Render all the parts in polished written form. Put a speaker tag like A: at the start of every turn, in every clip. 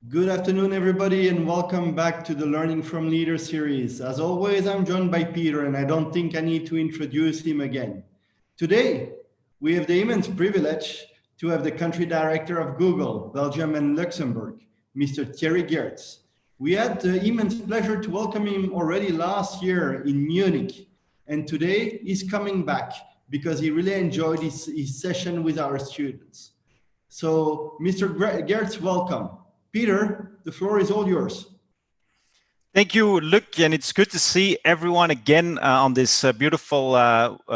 A: Good afternoon, everybody, and welcome back to the Learning from Leaders series. As always, I'm joined by Peter, and I don't think I need to introduce him again. Today, we have the immense privilege to have the country director of Google, Belgium and Luxembourg, Mr. Thierry Geerts. We had the immense pleasure to welcome him already last year in Munich, and today he's coming back because he really enjoyed his session with our students. So, Mr. Geerts, welcome. Peter, the floor is all yours.
B: Thank you, Luc, and it's good to see everyone again on this beautiful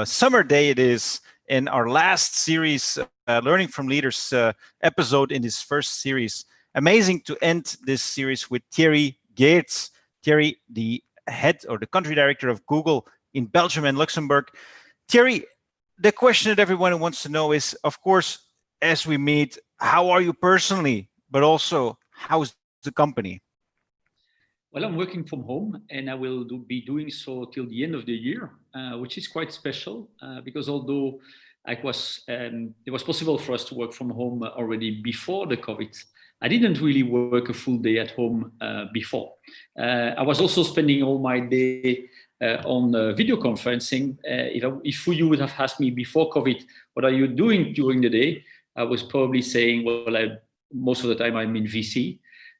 B: summer day it is in our last series, Learning from Leaders episode in this first series. Amazing to end this series with Thierry Geerts. Thierry, the head or the country director of Google in Belgium and Luxembourg. Thierry, the question that everyone wants to know is, of course, as we meet, how are you personally, but also how's the company?
C: Well, I'm working from home, and I will be doing so till the end of the year, which is quite special because although it was possible for us to work from home already before the COVID, I didn't really work a full day at home before. I was also spending all my day on video conferencing. If you would have asked me before COVID, what are you doing during the day? I was probably saying, well, most of the time I'm in VC.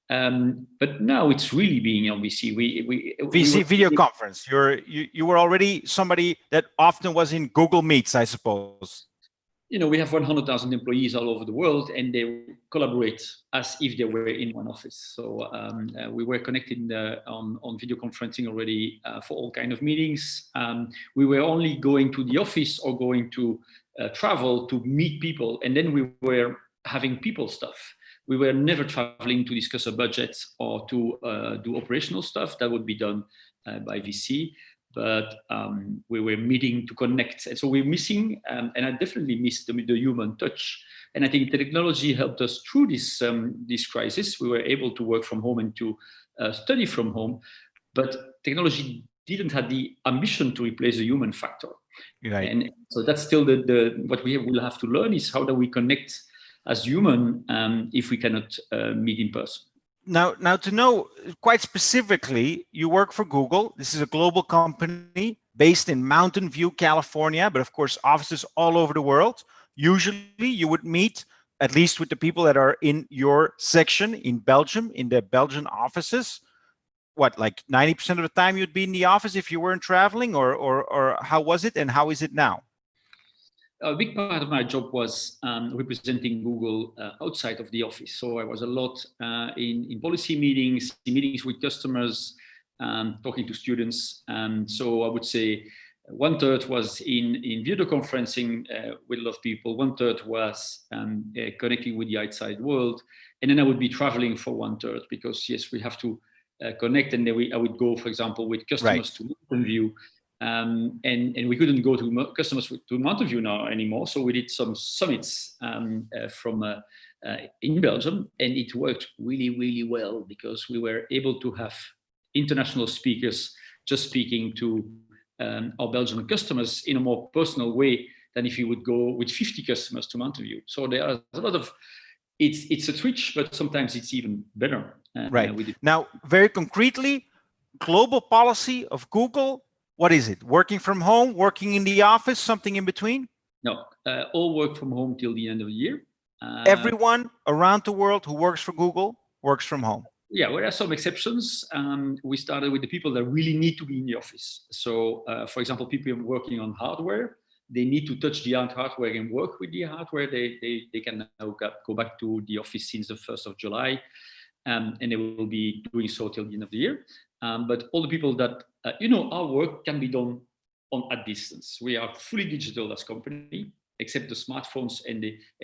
C: But now it's really being on VC.
B: VC video conference. You were already somebody that often was in Google Meets, I suppose.
C: You know, we have 100,000 employees all over the world, and they collaborate as if they were in one office. So we were connected on video conferencing already for all kinds of meetings. We were only going to the office or going to travel to meet people, and then we were having people stuff. We were never traveling to discuss a budget or to do operational stuff. That would be done by VC, but we were meeting to connect. And so we're missing, and I definitely missed the human touch. And I think technology helped us through this crisis. We were able to work from home and to study from home, but technology didn't have the ambition to replace the human factor.
B: Right.
C: And so that's still what we will have to learn is how do we connect as human if we cannot meet in person.
B: Now to know quite specifically, you work for Google. This is a global company based in Mountain View, California, but of course offices all over the world. Usually you would meet at least with the people that are in your section in Belgium, in the Belgian offices. What, like 90% of the time you'd be in the office if you weren't traveling, or how was it and how is it now?
C: A big part of my job was representing Google outside of the office. So I was a lot in policy meetings with customers, talking to students. So I would say 1/3 was in video conferencing with a lot of people. 1/3 was connecting with the outside world. And then I would be traveling for 1/3 because, yes, we have to connect. And then I would go, for example, with customers to Mountain View. And we couldn't go to customers to Mountain View now anymore. So we did some summits in Belgium, and it worked really, really well because we were able to have international speakers just speaking to our Belgian customers in a more personal way than if you would go with 50 customers to Mountain View. So there are a lot of, it's a switch, but sometimes it's even better.
B: Right. Now, very concretely, global policy of Google, what is it? Working from home, working in the office, something in between?
C: No, all work from home till the end of the year.
B: Everyone around the world who works for Google works from home.
C: Yeah, well, there are some exceptions. We started with the people that really need to be in the office. So, for example, people working on hardware, they need to touch the hardware and work with the hardware. They can now go back to the office since the 1st of July, and they will be doing so till the end of the year. But all the people that, our work can be done at distance. We are fully digital as a company, except the smartphones and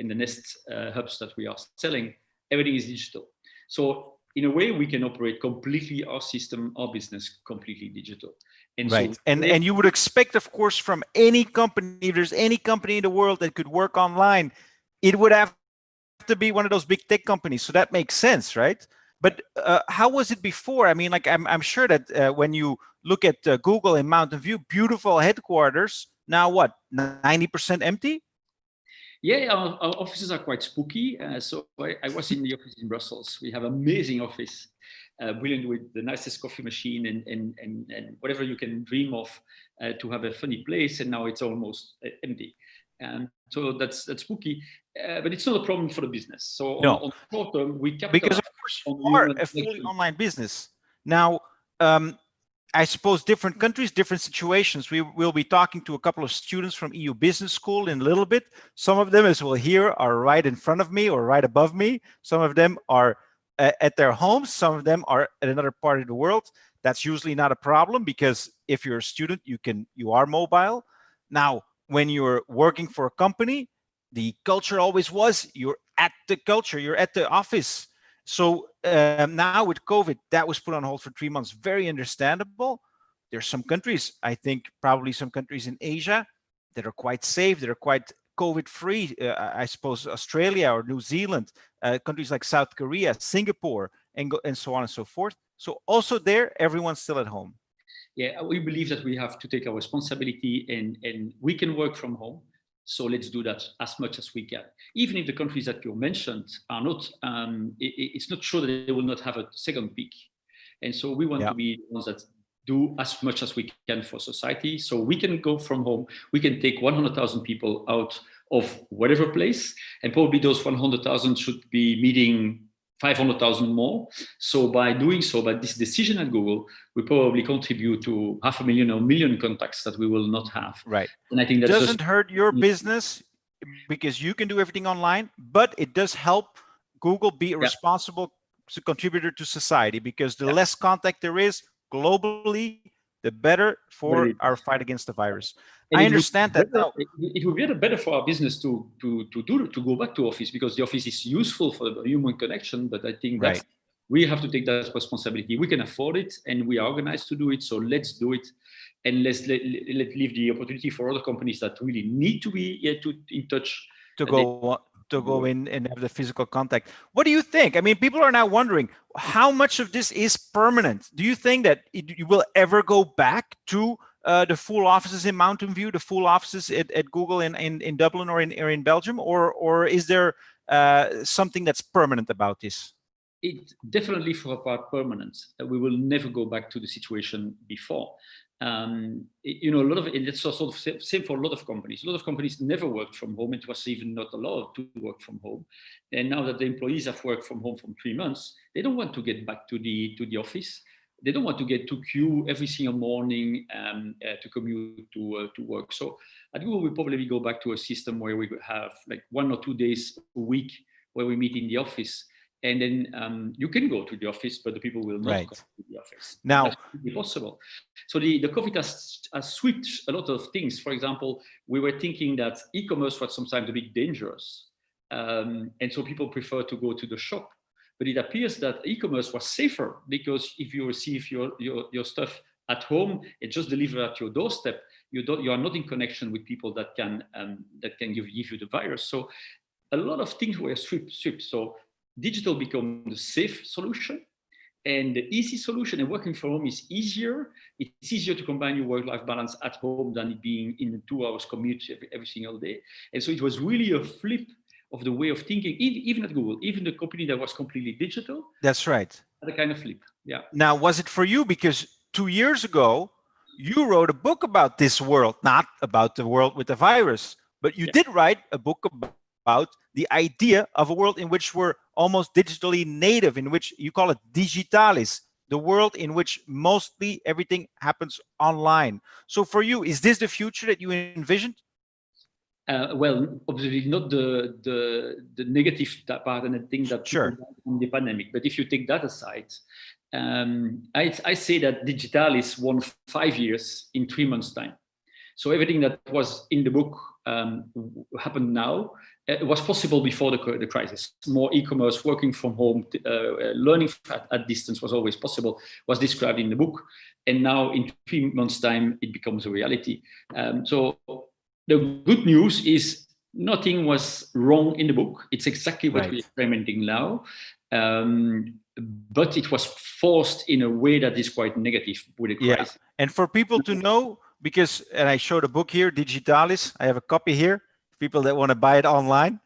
C: the Nest hubs that we are selling. Everything is digital. So in a way, we can operate completely our system, our business, completely digital.
B: And right. So and you would expect, of course, from any company, if there's any company in the world that could work online, it would have to be one of those big tech companies. So that makes sense, right? But how was it before? I mean, like I'm sure that when you look at Google in Mountain View, beautiful headquarters, now what, 90% empty?
C: Yeah, our offices are quite spooky. So I was in the office in Brussels. We have amazing office, brilliant with the nicest coffee machine and whatever you can dream of to have a funny place. And now it's almost empty. So that's spooky, but it's not a problem for the business. So on short term, we capitalize
B: because of course
C: on
B: you are
C: human
B: a fully
C: connection.
B: online business now. I suppose different countries, different situations. We will be talking to a couple of students from EU Business School in a little bit. Some of them, as we'll hear, are right in front of me or right above me. Some of them are at their homes. Some of them are at another part of the world. That's usually not a problem because if you're a student, you are mobile. Now, when you're working for a company, the culture always was you're at the culture, you're at the office. So now with COVID, that was put on hold for 3 months. Very understandable. There's some countries, I think probably some countries in Asia that are quite safe, that are quite COVID-free. I suppose Australia or New Zealand, countries like South Korea, Singapore, and so on and so forth. So also there, everyone's still at home.
C: Yeah, we believe that we have to take our responsibility and we can work from home. So let's do that as much as we can. Even if the countries that you mentioned are not, it's not sure that they will not have a second peak. And so we want to be the ones that do as much as we can for society. So we can go from home. We can take 100,000 people out of whatever place. And probably those 100,000 should be meeting 500,000 more. So by doing so, by this decision at Google, we probably contribute to 500,000 or 1 million contacts that we will not have.
B: Right.
C: And I think that
B: doesn't hurt your business because you can do everything online, but it does help Google be a responsible contributor to society, because the less contact there is globally, the better for our fight against the virus. And I understand that now.
C: It would be better for our business to go back to office, because the office is useful for the human connection. But I think that we have to take that responsibility. We can afford it, and we are organized to do it. So let's do it, and let's leave the opportunity for other companies that really need to be in touch
B: to go in and have the physical contact. What do you think? I mean, people are now wondering how much of this is permanent. Do you think that you will ever go back to the full offices in Mountain View, the full offices at Google in Dublin or in Belgium, or is there something that's permanent about this?
C: It's definitely for a part permanent. We will never go back to the situation before. You know, a lot of it, it's also same for a lot of companies. A lot of companies never worked from home. It was even not allowed to work from home. And now that the employees have worked from home for 3 months, they don't want to get back to the office. They don't want to get to queue every single morning to commute to work. So at Google, we probably go back to a system where we have like 1 or 2 days a week where we meet in the office. And then you can go to the office, but the people will not go to the office.
B: Now,
C: that's possible. So the COVID has switched a lot of things. For example, we were thinking that e-commerce was sometimes a bit dangerous. And so people prefer to go to the shop. But it appears that e-commerce was safer, because if you receive your stuff at home, it just delivered at your doorstep. You are not in connection with people that can give you the virus. So a lot of things were stripped. So digital become the safe solution and the easy solution, and working from home is easier. It's easier to combine your work-life balance at home than it being in a 2 hours commute every single day. And so it was really a flip of the way of thinking, even at Google, even the company that was completely digital.
B: That's right.
C: Had a kind of flip, yeah.
B: Now, was it for you? Because 2 years ago, you wrote a book about this world, not about the world with the virus, but you did write a book about the idea of a world in which we're almost digitally native, in which you call it digitalis, the world in which mostly everything happens online. So for you, is this the future that you envisioned?
C: Well, obviously not the negative part and the thing that from the pandemic. But if you take that aside, I say that digitalis won 5 years in 3 months' time. So everything that was in the book happened now. It was possible before the crisis. More e-commerce, working from home, learning at distance was always possible, was described in the book. And now in 3 months' time, it becomes a reality. So the good news is nothing was wrong in the book. It's exactly what we're experimenting now. But it was forced in a way that is quite negative with the crisis.
B: And for people to know, because, and I showed a book here, Digitalis, I have a copy here. people that want to buy it online.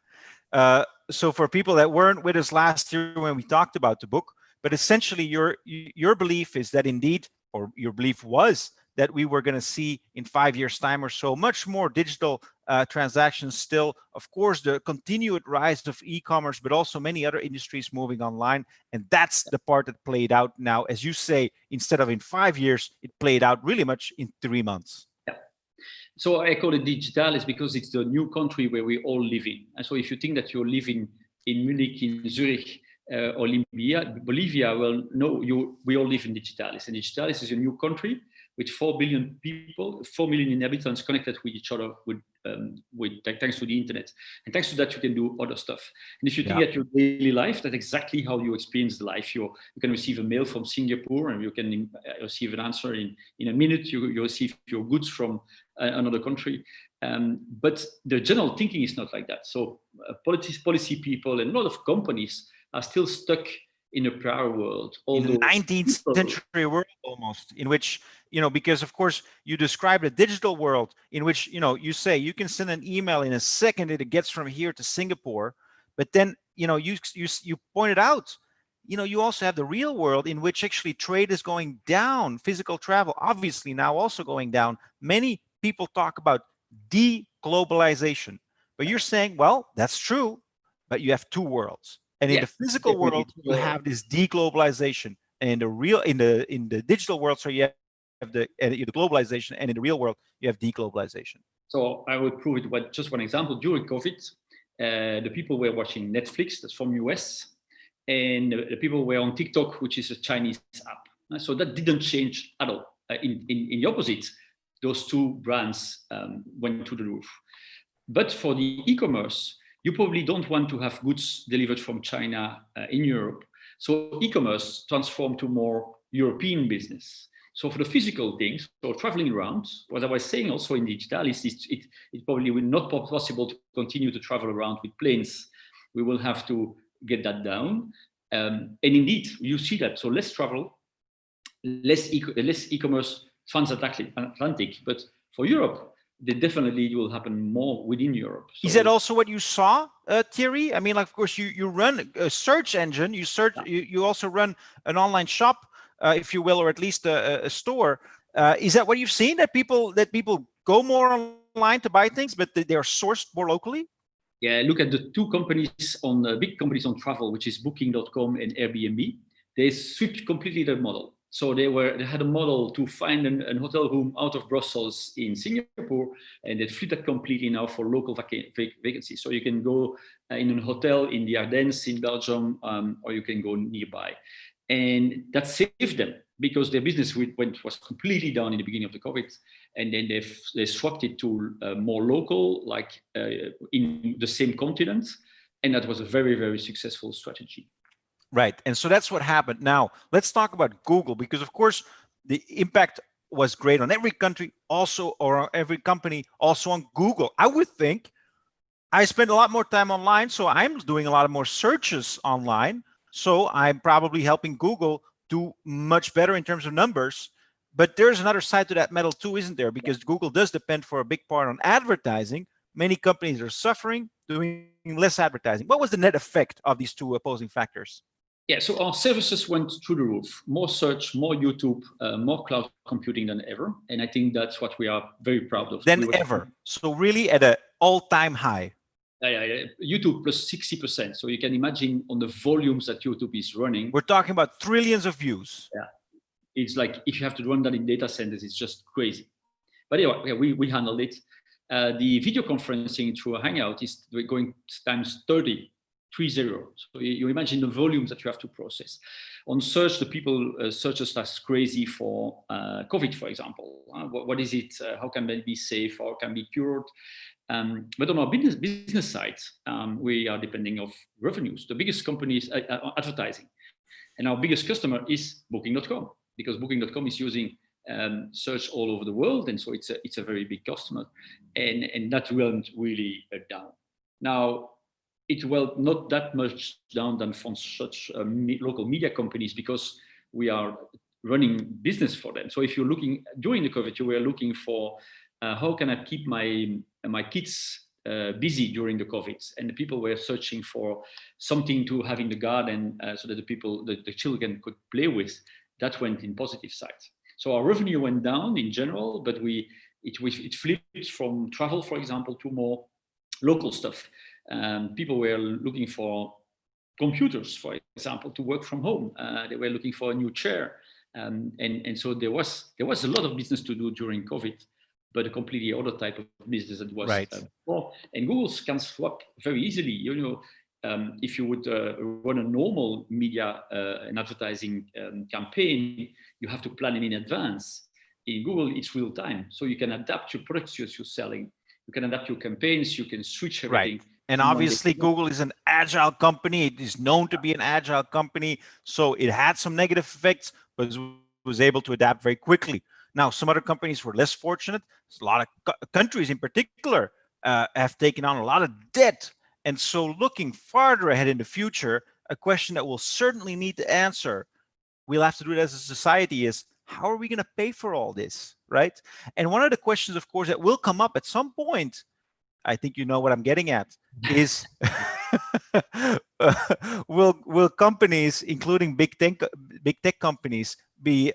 B: So for people that weren't with us last year when we talked about the book, but essentially your belief is that indeed, or your belief was that we were going to see in 5 years time or so, much more digital transactions still. Of course, the continued rise of e-commerce, but also many other industries moving online. And that's the part that played out now, as you say, instead of in 5 years, it played out really much in 3 months.
C: So I call it digitalis because it's the new country where we all live in. And so if you think that you're living in Munich, in Zurich, or Bolivia, well, no, we all live in digitalis. And digitalis is a new country with 4 billion people, 4 million inhabitants connected with each other thanks to the internet. And thanks to that, you can do other stuff. And if you think at your daily life, that's exactly how you experience the life. You can receive a mail from Singapore and you can receive an answer in a minute. You receive your goods from another country. But the general thinking is not like that. So policy people and a lot of companies are still stuck in a prior world.
B: In the 19th century world almost, in which, because of course you described a digital world in which, you say you can send an email in a second and it gets from here to Singapore. But then, you pointed out, you also have the real world in which actually trade is going down, physical travel, obviously now also going down. Many people talk about de-globalization, but you're saying, well, that's true, but you have two worlds. And in the physical world, you have this deglobalization, and in the digital world, so you have the globalization, and in the real world, you have deglobalization.
C: So I would prove it with just one example. During COVID, the people were watching Netflix, that's from US, and the people were on TikTok, which is a Chinese app. So that didn't change at all. In the opposite, those two brands went to the roof. But for the e-commerce, you probably don't want to have goods delivered from China in Europe. So e-commerce transformed to more European business. So for the physical things, so traveling around, what I was saying also in digital is it probably will not be possible to continue to travel around with planes. We will have to get that down. And indeed, you see that. So less travel, less e-commerce transatlantic. But for Europe, they definitely will happen more within Europe.
B: So, is that also what you saw, Thierry? I mean, like, of course, you run a search engine. You also run an online shop, if you will, or at least a store. Is that what you've seen, that people go more online to buy things, but they are sourced more locally?
C: Yeah, look at the two companies big companies on travel, which is Booking.com and Airbnb. They switched completely their model. So they had a model to find an hotel room out of Brussels in Singapore, and they flipped that completely now for local vacancies. So you can go in a hotel in the Ardennes in Belgium, or you can go nearby. And that saved them because their business was completely down in the beginning of the COVID. And then they swapped it to more local, like in the same continent. And that was a very, very successful strategy.
B: Right. And so that's what happened. Now, let's talk about Google, because, of course, the impact was great on every country, also, or every company, also on Google. I would think I spend a lot more time online, so I'm doing a lot more searches online. So I'm probably helping Google do much better in terms of numbers. But there's another side to that medal too, isn't there? Because Google does depend for a big part on advertising. Many companies are suffering, doing less advertising. What was the net effect of these two opposing factors?
C: Yeah, so our services went through the roof. More search, more YouTube, more cloud computing than ever. And I think that's what we are very proud of.
B: Ever. So really at an all-time high.
C: YouTube plus 60%. So you can imagine on the volumes that YouTube is running.
B: We're talking about trillions of views.
C: Yeah, it's like if you have to run that in data centers, it's just crazy. But anyway, we handled it. The video conferencing through a Hangout is going times 30. 30. So you imagine the volumes that you have to process. On search, the people search us as crazy for COVID, for example. What is it? How can it be safe? Or can be cured? But on our business side, we are depending on revenues. The biggest company is advertising. And our biggest customer is Booking.com, because Booking.com is using search all over the world. And so it's a very big customer. And that went really down. Now, it will not that much down than from such local media companies, because we are running business for them. So if you're looking during the COVID, you were looking for how can I keep my kids busy during the COVID, and the people were searching for something to have in the garden so that the children could play with. That went in positive side. So our revenue went down in general, but it flipped from travel, for example, to more local stuff. People were looking for computers, for example, to work from home. They were looking for a new chair. And so there was a lot of business to do during COVID, but a completely other type of business that was before. And Google can swap very easily. If you would run a normal media and advertising campaign, you have to plan it in advance. In Google, it's real time. So you can adapt your products you're selling. You can adapt your campaigns. You can switch everything.
B: Right. And obviously, Google is an agile company. It is known to be an agile company. So it had some negative effects, but it was able to adapt very quickly. Now, some other companies were less fortunate. A lot of countries in particular have taken on a lot of debt. And so looking farther ahead in the future, a question that we'll certainly need to answer, we'll have to do it as a society, is how are we going to pay for all this, right? And one of the questions, of course, that will come up at some point, I think you know what I'm getting at, is will companies, including big tech companies, be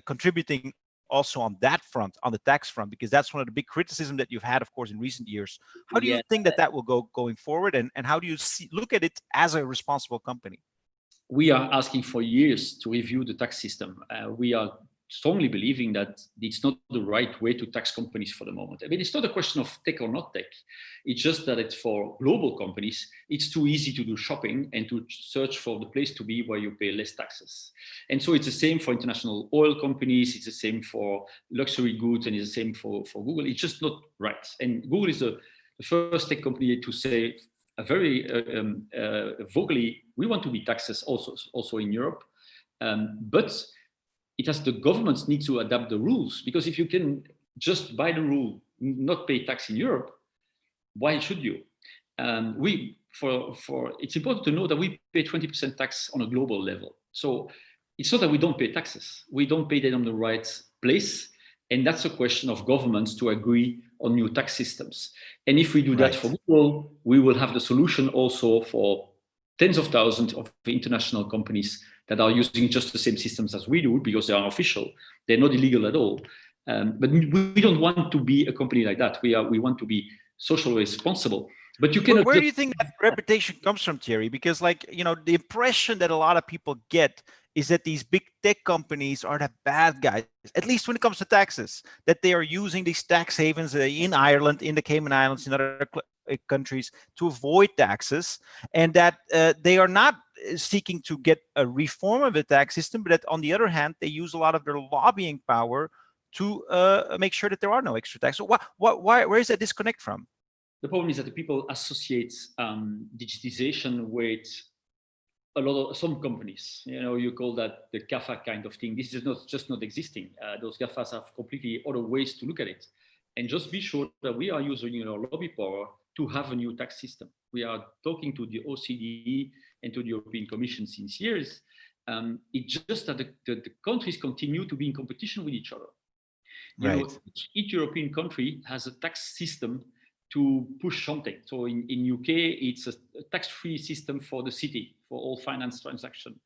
B: contributing also on that front, on the tax front? Because that's one of the big criticism that you've had, of course, in recent years. How do you think that will go going forward, and how do you look at it as a responsible company?
C: We are asking for years to review the tax system. We are strongly believing that it's not the right way to tax companies for the moment. I mean, it's not a question of tech or not tech. It's just that it's for global companies, it's too easy to do shopping and to search for the place to be where you pay less taxes. And so it's the same for international oil companies, it's the same for luxury goods, and it's the same for Google. It's just not right. And Google is the first tech company to say very vocally, we want to be taxes also in Europe. But it has the governments need to adapt the rules, because if you can just by the rule not pay tax in Europe, why should you? It's important to know that we pay 20% tax on a global level. So it's not that we don't pay taxes. We don't pay them on the right place. And that's a question of governments to agree on new tax systems. And if we do that for Google, we will have the solution also for tens of thousands of international companies that are using just the same systems as we do, because they are official. They're not illegal at all. But we don't want to be a company like that. We want to be socially responsible. But you cannot.
B: Where do you think that reputation comes from, Thierry? Because, the impression that a lot of people get is that these big tech companies are the bad guys, at least when it comes to taxes, that they are using these tax havens in Ireland, in the Cayman Islands, in other countries to avoid taxes, and that they are not seeking to get a reform of the tax system, but that on the other hand, they use a lot of their lobbying power to make sure that there are no extra taxes. So where is that disconnect from?
C: The problem is that the people associate digitization with some companies. You call that the GAFA kind of thing. This is just not existing. Those GAFAs have completely other ways to look at it. And just be sure that we are using our lobby power to have a new tax system. We are talking to the OECD and to the European Commission since years. It's just that the countries continue to be in competition with each other. Each European country has a tax system to push something. So in UK, it's a tax-free system for the city, for all finance transactions.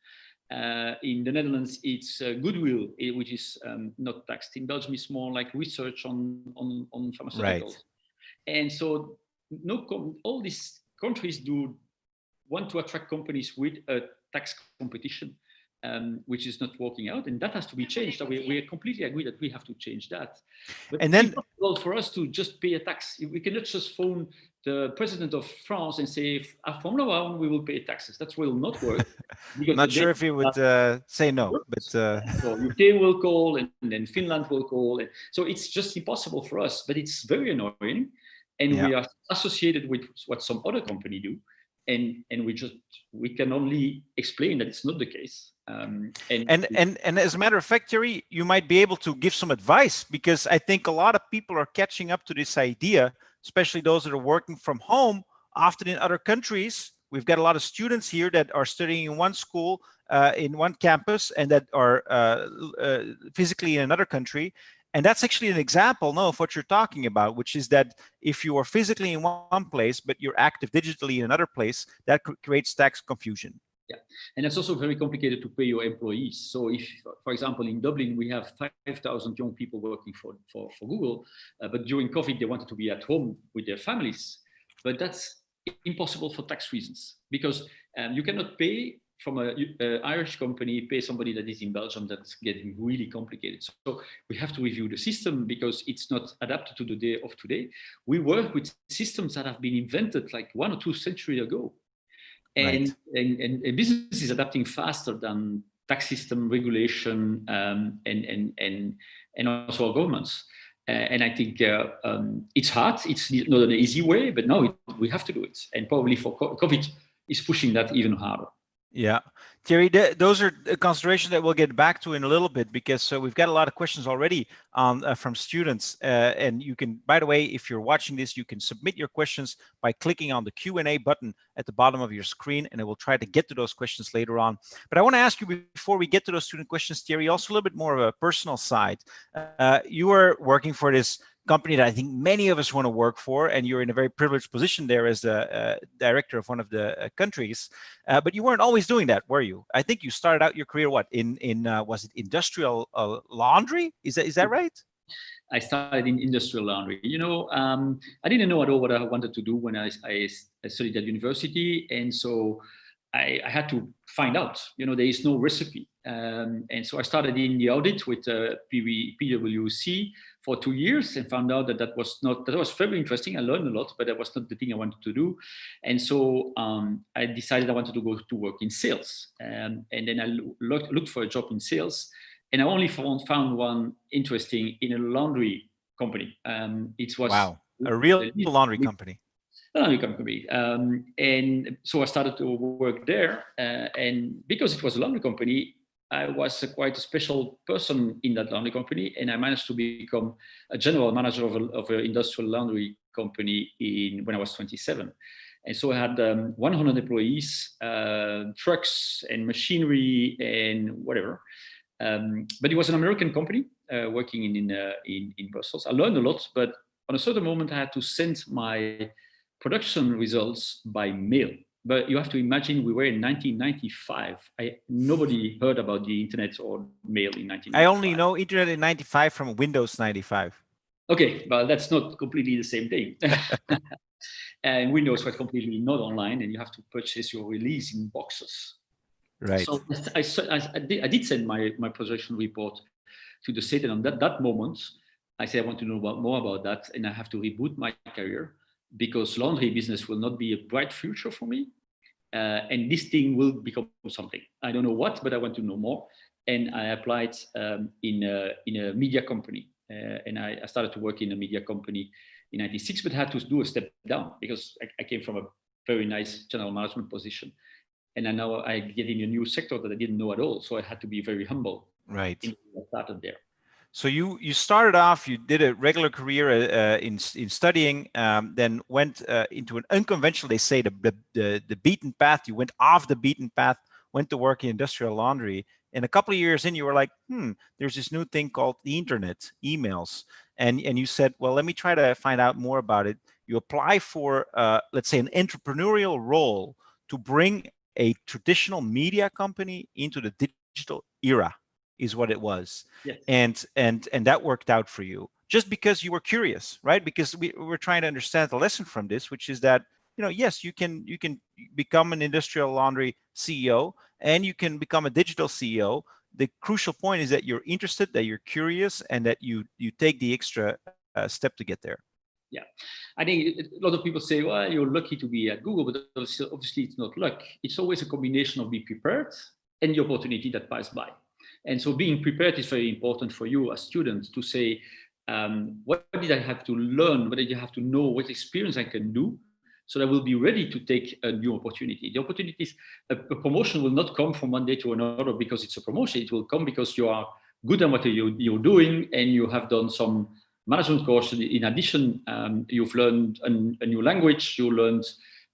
C: In the Netherlands, it's goodwill, which is not taxed. In Belgium, it's more like research on pharmaceuticals.
B: Right.
C: And so all these countries want to attract companies with a tax competition, which is not working out, and that has to be changed. We completely agree that we have to change that. But
B: and then,
C: it's not for us to just pay a tax. We cannot just phone the president of France and say, from now on, we will pay taxes. That will not work.
B: I'm not sure if he would say no, but
C: so UK will call, and then Finland will call. And so it's just impossible for us, but it's very annoying. And we are associated with what some other company do. And we can only explain that it's not the case. And
B: as a matter of fact, Thierry, you might be able to give some advice, because I think a lot of people are catching up to this idea, especially those that are working from home, often in other countries. We've got a lot of students here that are studying in one school, in one campus, and that are physically in another country. And that's actually an example, no, of what you're talking about, which is that if you are physically in one place, but you're active digitally in another place, that creates tax confusion.
C: Yeah, and it's also very complicated to pay your employees. So if, for example, in Dublin, we have 5,000 young people working for Google, but during COVID, they wanted to be at home with their families. But that's impossible for tax reasons, because you cannot pay from a Irish company, pay somebody that is in Belgium. That's getting really complicated. So we have to review the system because it's not adapted to the day of today. We work with systems that have been invented like 1 or 2 centuries ago. And,
B: right.
C: and business is adapting faster than tax system regulation and also our governments. And I think it's hard. It's not an easy way, but now we have to do it. And probably for COVID is pushing that even harder.
B: Yeah, Thierry, those are considerations that we'll get back to in a little bit, because we've got a lot of questions already from students. And you can, by the way, if you're watching this, you can submit your questions by clicking on the Q&A button at the bottom of your screen, and I will try to get to those questions later on. But I want to ask you, before we get to those student questions, Thierry, also a little bit more of a personal side. You are working for this company that I think many of us want to work for, and you're in a very privileged position there as the director of one of the countries. But you weren't always doing that, were you? I think you started out your career in was it industrial laundry? Is that right?
C: I started in industrial laundry. You know, I didn't know at all what I wanted to do when I studied at university, and so I had to find out. You know, there is no recipe, and so I started in the audit with PwC for 2 years, and found out that was very interesting. I learned a lot, but that was not the thing I wanted to do, and so I decided I wanted to go to work in sales, and then I looked for a job in sales. And I only found one interesting in a laundry company. It was
B: a real laundry company.
C: A laundry company. And so I started to work there. And because it was a laundry company, I was quite a special person in that laundry company. And I managed to become a general manager of an industrial laundry company when I was 27. And so I had 100 employees, trucks and machinery and whatever. But it was an American company working in Brussels. I learned a lot, but on a certain moment, I had to send my production results by mail. But you have to imagine we were in 1995. Nobody heard about the internet or mail in 1995.
B: I only know internet in 95 from Windows 95.
C: Okay, but that's not completely the same thing. And Windows was completely not online, and you have to purchase your release in boxes.
B: Right.
C: So I did send my projection report to the state, and on that moment, I said I want to know more about that, and I have to reboot my career because laundry business will not be a bright future for me, and this thing will become something. I don't know what, but I want to know more, and I applied in a media company, and I started to work in a media company in '96, but had to do a step down because I came from a very nice general management position. And now I get in a new sector that I didn't know at all. So I had to be very humble.
B: Right.
C: I started there.
B: So you started off, you did a regular career in studying, then went into an unconventional, they say the beaten path. You went off the beaten path, went to work in industrial laundry. And a couple of years in, you were like, there's this new thing called the internet, emails. And you said, well, let me try to find out more about it. You apply for, let's say, an entrepreneurial role to bring a traditional media company into the digital era, is what it was.
C: Yes.
B: And that worked out for you just because you were curious, right? Because we're trying to understand the lesson from this, which is that, yes, you can become an industrial laundry CEO and you can become a digital CEO. The crucial point is that you're interested, that you're curious, and that you take the extra step to get there.
C: Yeah, I think a lot of people say, well, you're lucky to be at Google, but obviously it's not luck. It's always a combination of being prepared and the opportunity that passed by. And so being prepared is very important for you as students to say, what did I have to learn? What did you have to know? What experience I can do so that I will be ready to take a new opportunity. The opportunities, a promotion will not come from one day to another because it's a promotion. It will come because you are good at what you're doing and you have done some management course. In addition, you've learned a new language, you learned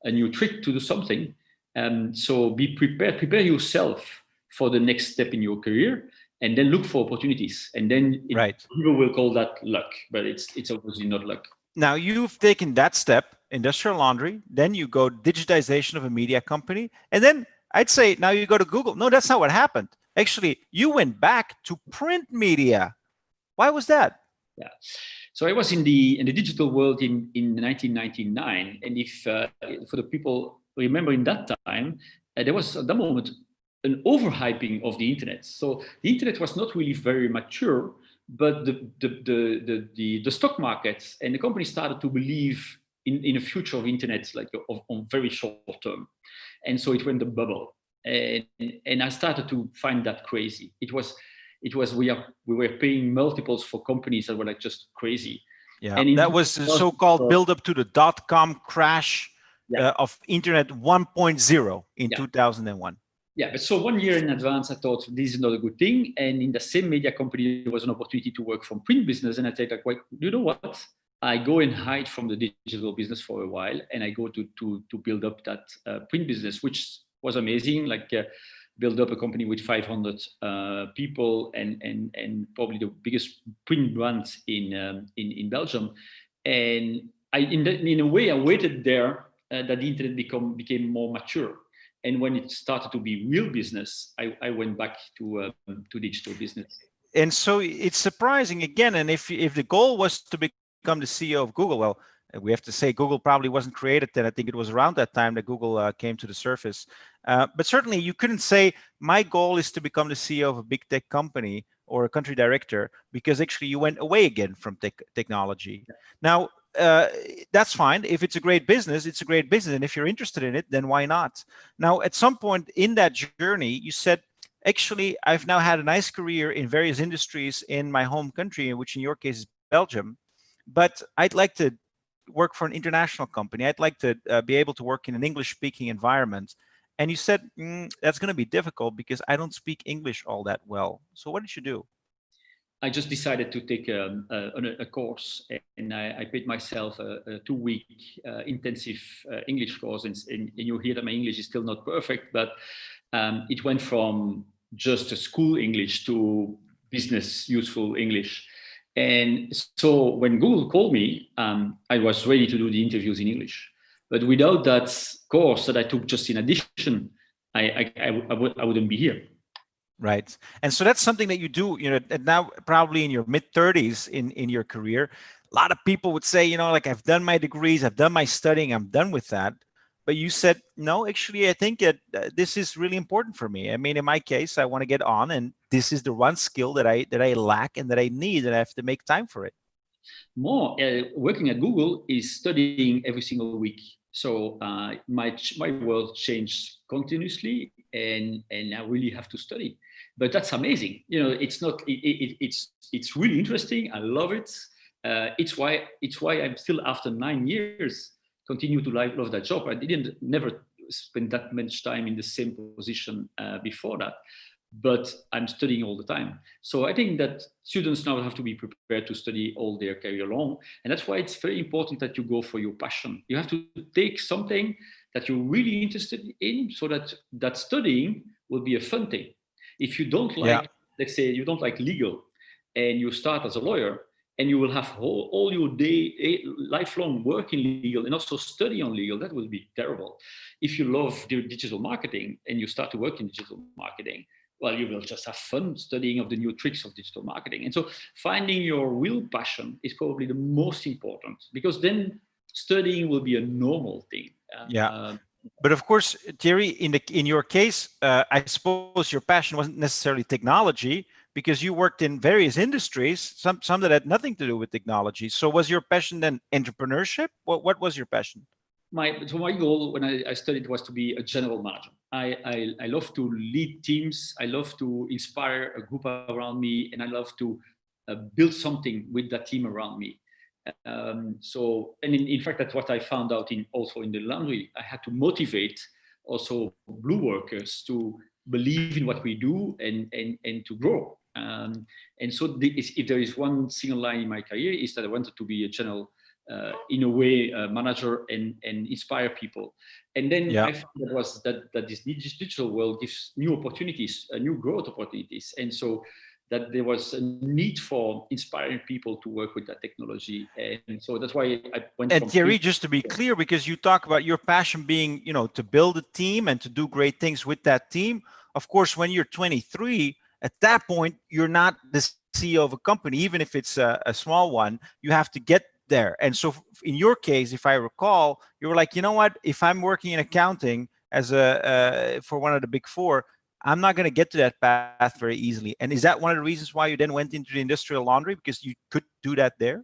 C: a new trick to do something. So be prepared, prepare yourself for the next step in your career. and then look for opportunities. And then
B: Right.
C: people will call that luck, but it's obviously not luck.
B: Now you've taken that step, industrial laundry, then you go digitization of a media company, and then I'd say now you go to Google. No, that's not what happened. Actually, you went back to print media. Why was that?
C: Yeah. So I was in the digital world in 1999, and if for the people remember in that time, there was at that moment an overhyping of the internet. So the internet was not really very mature, but the stock markets and the companies started to believe in a future of internet, like on very short term, and so it went a bubble, and I started to find that crazy. It was we were paying multiples for companies that were like just crazy.
B: Yeah,
C: and
B: that was the so-called build-up to the dot-com crash of Internet 1.0 in 2001.
C: Yeah, but so 1 year in advance, I thought this is not a good thing. And in the same media company, there was an opportunity to work from print business. And I said, like, well, you know what? I go and hide from the digital business for a while, and I go to build up that print business, which was amazing. Like build up a company with 500 people and probably the biggest print brand in Belgium. And in a way, I waited there that the internet became more mature. And when it started to be real business, I went back to digital business.
B: And so it's surprising again. And if the goal was to become the CEO of Google, well, we have to say Google probably wasn't created then. I think it was around that time that Google came to the surface. But certainly you couldn't say my goal is to become the CEO of a big tech company or a country director, because actually you went away again from technology. Yeah. Now, that's fine. If it's a great business, it's a great business. And if you're interested in it, then why not? Now, at some point in that journey, you said, actually, I've now had a nice career in various industries in my home country, which in your case is Belgium, but I'd like to work for an international company. I'd like to be able to work in an English-speaking environment. And you said, that's going to be difficult because I don't speak English all that well. So what did you do?
C: I just decided to take a course, and I paid myself a 2-week intensive English course. And you hear that my English is still not perfect, but it went from just a school English to business useful English. And so when Google called me, I was ready to do the interviews in English. But without that course that I took just in addition, I wouldn't be here.
B: Right. And so that's something that you do, now probably in your mid-30s in your career. A lot of people would say, like, I've done my degrees, I've done my studying, I'm done with that. But you said, no, actually, I think that this is really important for me. I mean, in my case, I want to get on, and this is the one skill that I lack and that I need, and I have to make time for it.
C: More working at Google is studying every single week. So my world changed continuously, and I really have to study. But that's amazing. It's not. It's really interesting. I love it. It's why I'm still, after 9 years, continue to love that job. I never spend that much time in the same position before that, but I'm studying all the time. So I think that students now have to be prepared to study all their career long. And that's why it's very important that you go for your passion. You have to take something that you're really interested in, so that studying will be a fun thing. If you don't like, let's say you don't like legal, and you start as a lawyer, and you will have all your lifelong work in legal and also study on legal, that will be terrible. If you love digital marketing and you start to work in digital marketing, well, you will just have fun studying of the new tricks of digital marketing. And so finding your real passion is probably the most important, because then studying will be a normal thing.
B: But of course, Thierry, in your case, I suppose your passion wasn't necessarily technology, because you worked in various industries, some that had nothing to do with technology. So was your passion then entrepreneurship? What was your passion? My
C: goal when I studied was to be a general manager. I love to lead teams. I love to inspire a group around me, and I love to build something with that team around me. In fact, that's what I found out also in the laundry. I had to motivate also blue workers to believe in what we do and to grow. And so if there is one single line in my career, is that I wanted to be a general, in a way, manager and inspire people. And then I found that this digital world gives new opportunities, new growth opportunities. And so that there was a need for inspiring people to work with that technology. And so that's why I went
B: And
C: from
B: Thierry, just to be clear, because you talk about your passion being, to build a team and to do great things with that team. Of course, when you're 23, at that point, you're not the CEO of a company, even if it's a small one, you have to get there. And so in your case, if I recall, you were like, you know what, if I'm working in accounting as for one of the big four, I'm not going to get to that path very easily. And is that one of the reasons why you then went into the industrial laundry, because you could do that there?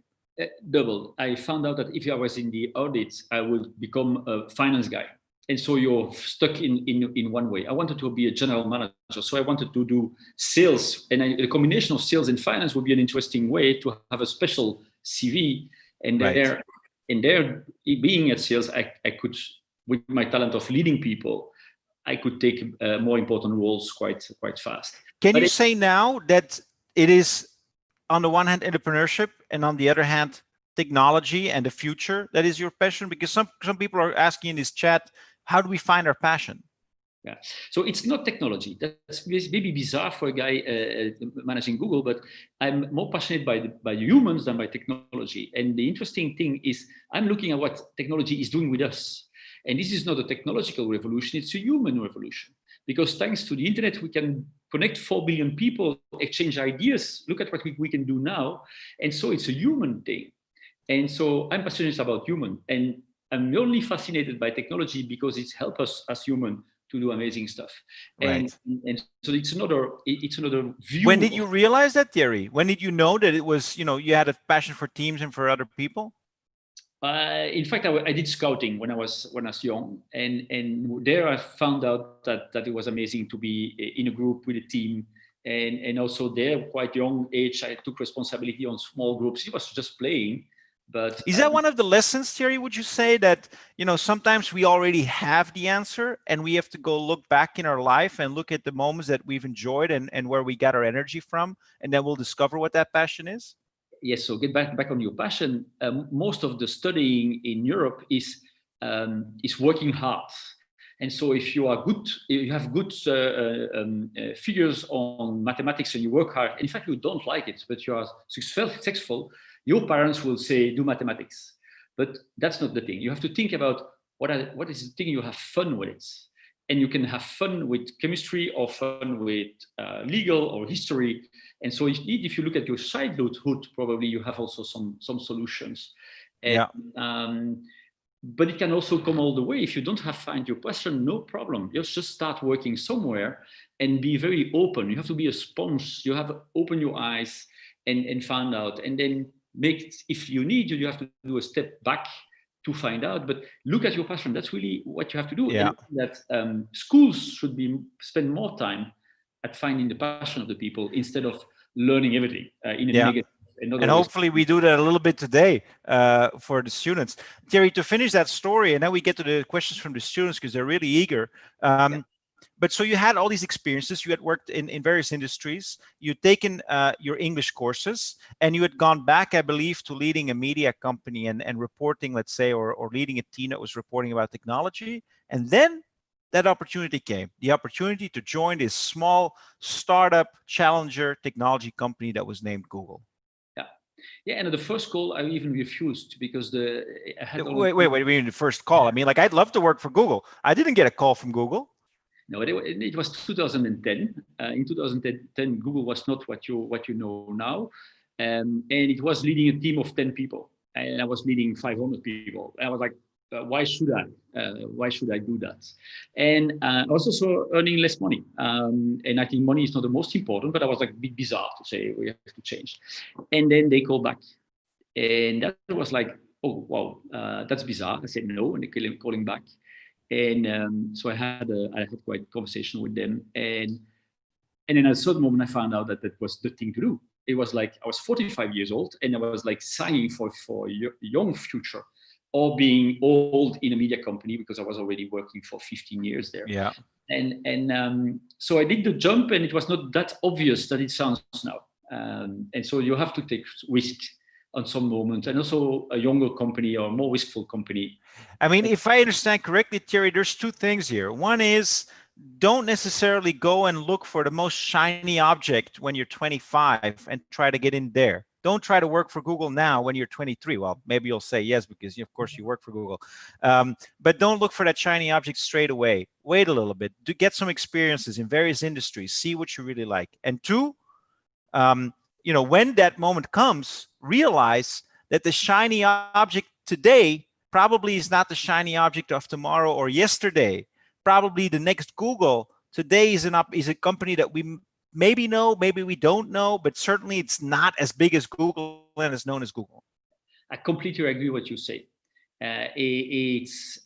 C: Double. I found out that if I was in the audit, I would become a finance guy. And so you're stuck in one way. I wanted to be a general manager. So I wanted to do sales. And a combination of sales and finance would be an interesting way to have a special CV. And
B: Right.
C: there, being at sales, I could, with my talent of leading people, I could take more important roles quite fast.
B: Can you say now that it is, on the one hand, entrepreneurship, and on the other hand, technology and the future that is your passion? Because some people are asking in this chat, how do we find our passion?
C: Yeah, so it's not technology. That's maybe bizarre for a guy managing Google, but I'm more passionate by humans than by technology. And the interesting thing is, I'm looking at what technology is doing with us. And this is not a technological revolution, it's a human revolution. Because thanks to the internet, we can connect 4 billion people, exchange ideas, look at what we can do now. And so it's a human thing. And so I'm passionate about human. And I'm only fascinated by technology because it's helped us as humans to do amazing stuff.
B: Right.
C: And so it's another view.
B: When did you realize that, Thierry? When did you know that it was, you had a passion for teams and for other people?
C: In fact, I did scouting when I was young, and there I found out that it was amazing to be in a group with a team, and also there, quite young age, I took responsibility on small groups. It was just playing, but
B: is that one of the lessons, Thierry? Would you say that sometimes we already have the answer, and we have to go look back in our life and look at the moments that we've enjoyed and where we got our energy from, and then we'll discover what that passion is?
C: Yes, so get back on your passion. Most of the studying in Europe is working hard, and so if you have good figures on mathematics and you work hard. In fact, you don't like it, but you are successful. Your parents will say, "Do mathematics," but that's not the thing. You have to think about what is the thing you have fun with it. And you can have fun with chemistry or fun with legal or history. And so if you look at your childhood, probably you have also some solutions. And,
B: yeah.
C: But it can also come all the way. If you don't find your passion, no problem. You just start working somewhere and be very open. You have to be a sponge. You have to open your eyes and find out. And then if you need, you have to do a step back to find out, but look at your passion. That's really what you have to do.
B: Yeah.
C: And that schools should spend more time at finding the passion of the people instead of learning everything in a negative.
B: And hopefully we do that a little bit today for the students. Thierry, to finish that story, and then we get to the questions from the students because they're really eager. But so you had all these experiences, you had worked in various industries, you'd taken your English courses, and you had gone back, I believe, to leading a media company and reporting, let's say, or leading a team that was reporting about technology. And then that opportunity came, the opportunity to join this small startup challenger technology company that was named Google.
C: Yeah, and at the first call, I even refused because
B: wait, the first call. I mean, like, I'd love to work for Google. I didn't get a call from Google.
C: No, it was 2010. In 2010, Google was not what you know now, and it was leading a team of 10 people, and I was leading 500 people. I was like, why should I? Why should I do that? And I was also earning less money, and I think money is not the most important. But I was like, a bit bizarre to say we have to change. And then they called back, and that was like, oh wow, that's bizarre. I said no, and they calling back. And so I had quite a conversation with them, and then at a certain moment I found out that was the thing to do. It was like I was 45 years old, and I was like sighing for a young future, or being old in a media company because I was already working for 15 years there.
B: Yeah.
C: And so I did the jump, and it was not that obvious that it sounds now. And so you have to take risks on some moment, and also a younger company or more riskful company.
B: I mean, if I understand correctly, Thierry, there's two things here. One is don't necessarily go and look for the most shiny object when you're 25 and try to get in there. Don't try to work for Google now when you're 23. Well, maybe you'll say yes because, of course, you work for Google. But don't look for that shiny object straight away. Wait a little bit. To get some experiences in various industries. See what you really like. And two, when that moment comes, realize that the shiny object today probably is not the shiny object of tomorrow or yesterday. Probably the next Google today is a company that we maybe know, maybe we don't know, but certainly it's not as big as Google and as known as Google.
C: I completely agree with what you say. It's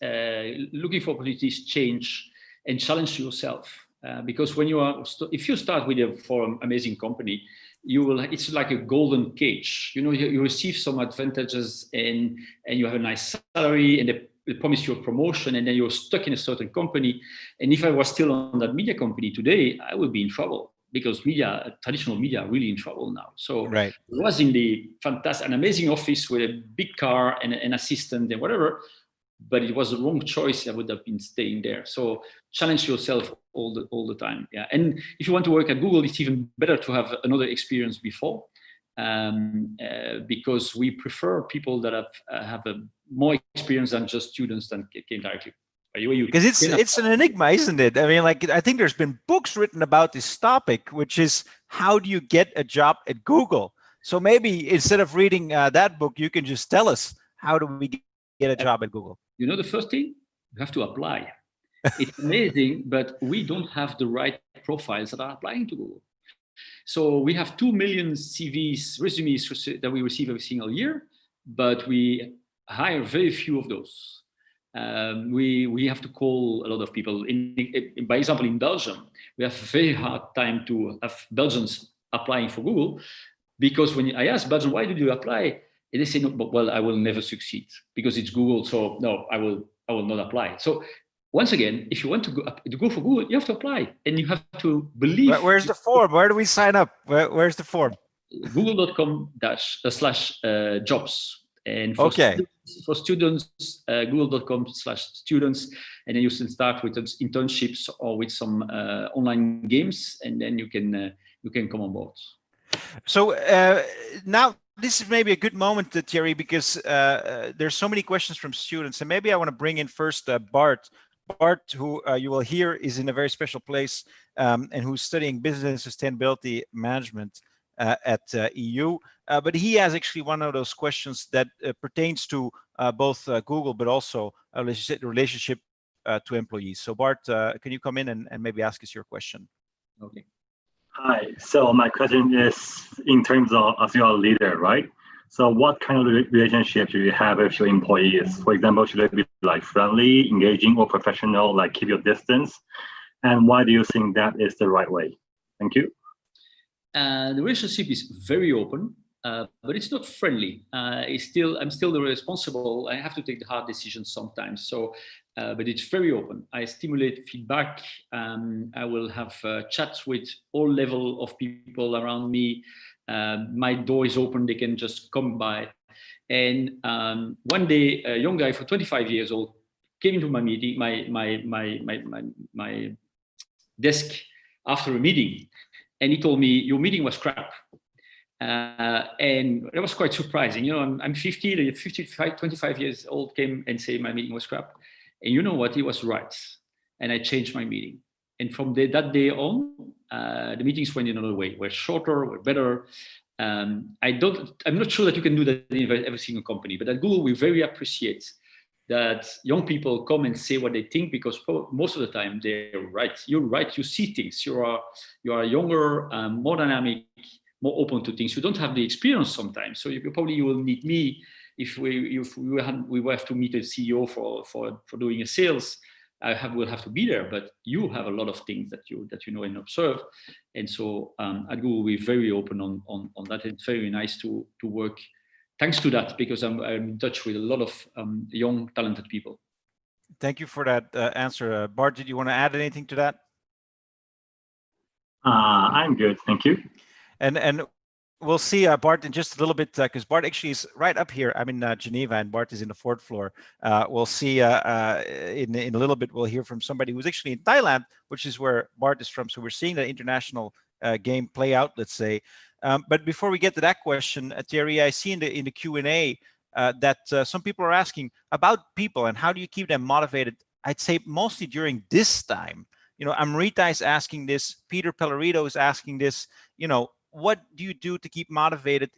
C: looking for opportunities, change, and challenge yourself. Because when if you start for an amazing company, it's like a golden cage. You receive some advantages and you have a nice salary and they promise you a promotion, and then you're stuck in a certain company. And if I was still on that media company today, I would be in trouble, because traditional media are really in trouble now. So
B: right.
C: I was in the an amazing office with a big car and an assistant and whatever, but it was the wrong choice. I would have been staying there. So challenge yourself all the time. Yeah. And if you want to work at Google, it's even better to have another experience before, because we prefer people that have a more experience than just students that came directly.
B: Because it's an enigma, isn't it? I mean, I think there's been books written about this topic, which is how do you get a job at Google? So maybe instead of reading that book, you can just tell us, how do we get a job at Google?
C: The first thing, you have to apply. It's amazing, but we don't have the right profiles that are applying to Google. So we have 2 million CVs, resumes that we receive every single year, but we hire very few of those. We have to call a lot of people. By example, in Belgium, we have a very hard time to have Belgians applying for Google, because when I ask Belgians, why did you apply? And they say, no, but, well, I will never succeed because it's Google. So no, I will not apply. So once again, if you want to go for Google, you have to apply, and you have to believe.
B: Where's the form? Where do we sign up? Where's the form?
C: Google.com/jobs. And for students, google.com/students, and then you can start with internships or with some online games, and then you can come on board.
B: So now this is maybe a good moment, Thierry, because there's so many questions from students, and maybe I want to bring in first Bart. Bart, who you will hear is in a very special place and who's studying business sustainability management at EU. But he has actually one of those questions that pertains to both Google, but also a relationship to employees. So Bart, can you come in and maybe ask us your question?
C: Okay.
D: Hi, so my question is in terms of as you're a leader, right? So what kind of relationship do you have with your employees? For example, should they be like friendly, engaging, or professional, like keep your distance? And why do you think that is the right way? Thank you.
C: The relationship is very open, but it's not friendly. I'm still the responsible. I have to take the hard decisions sometimes. So, but it's very open. I stimulate feedback. I will have chats with all level of people around me. My door is open. They can just come by. And one day, a young guy for 25 years old came into my meeting, my desk after a meeting. And he told me, your meeting was crap. And it was quite surprising. I'm 50, 25 years old, came and say my meeting was crap. And you know what? He was right. And I changed my meeting. And from that day on, the meetings went in another way. We're shorter, we're better. I'm not sure that you can do that in every single company, but at Google, we very appreciate that young people come and say what they think, because most of the time they're right. You're right. You see things. You are younger, more dynamic, more open to things. You don't have the experience sometimes, so you will need me if we have to meet a CEO for doing a sales. Will have to be there, but you have a lot of things that you know and observe, and so at Google we're very open on that. It's very nice to work. Thanks to that, because I'm in touch with a lot of young, talented people.
B: Thank you for that answer. Bart, did you want to add anything to that?
D: I'm good, thank you.
B: And We'll see Bart in just a little bit, because Bart actually is right up here. I'm in Geneva, and Bart is in the 4th floor. We'll see in a little bit. We'll hear from somebody who's actually in Thailand, which is where Bart is from. So we're seeing the international game play out, let's say. But before we get to that question, Thierry, I see in the Q&A that some people are asking about people and how do you keep them motivated. I'd say mostly during this time. You know, Amrita is asking this. Peter Pellerito is asking this. You know, what do you do to keep motivated,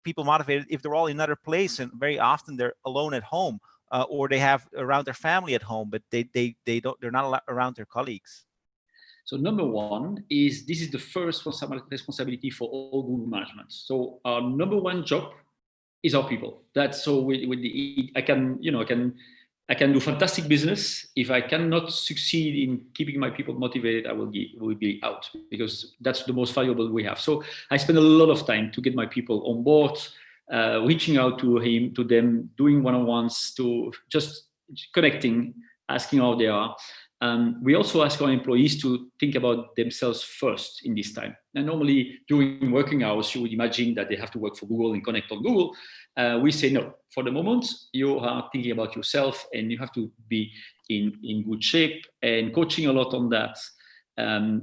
B: people motivated if they're all in another place and very often they're alone at home, or they have around their family at home, but they're not around their colleagues?
C: So number one is this is the first responsibility for all Google management. So our number one job is our people. That's so I can do fantastic business. If I cannot succeed in keeping my people motivated, I will be out, because that's the most valuable we have. So I spend a lot of time to get my people on board, reaching out to them, doing one-on-ones, to just connecting, asking how they are. We also ask our employees to think about themselves first in this time. And normally during working hours, you would imagine that they have to work for Google and connect on Google. We say, no, for the moment, you are thinking about yourself and you have to be in good shape, and coaching a lot on that.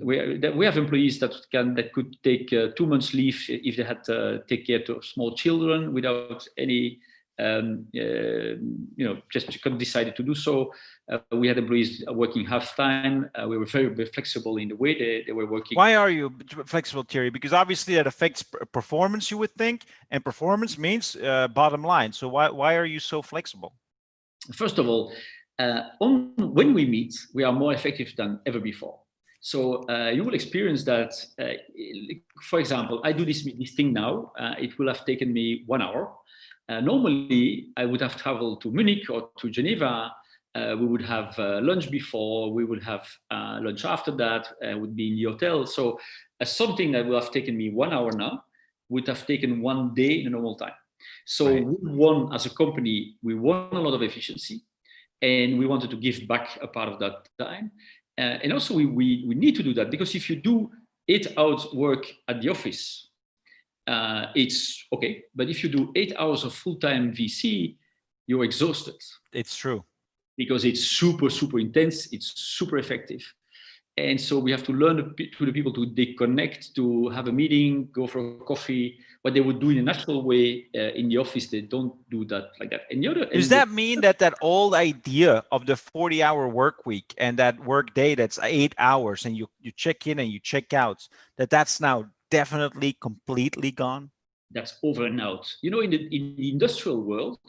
C: We have employees that could take 2 months leave if they had to take care of small children without any, just decided to do so. We had employees working half-time. We were very, very flexible in the way they were working.
B: Why are you flexible, Thierry? Because obviously that affects performance, you would think, and performance means bottom line. So why are you so flexible?
C: First of all, when we meet, we are more effective than ever before. So you will experience that, for example, I do this thing now. It will have taken me 1 hour. Normally, I would have traveled to Munich or to Geneva. We would have lunch before, we would have lunch after that, would be in the hotel. So something that would have taken me 1 hour now would have taken 1 day in a normal time. So
B: right.
C: We won as a company, we won a lot of efficiency, and we wanted to give back a part of that time. And also we need to do that, because if you do 8 hours work at the office, it's okay. But if you do 8 hours of full-time VC, you're exhausted.
B: It's true.
C: Because it's super, super intense. It's super effective. And so we have to learn to the people to disconnect, to have a meeting, go for a coffee, what they would do in a natural way in the office. They don't do that like that. And the other,
B: does that mean that old idea of the 40-hour work week and that work day that's 8 hours and you check in and you check out, that's now definitely completely gone?
C: That's over and out. You know, in the industrial world,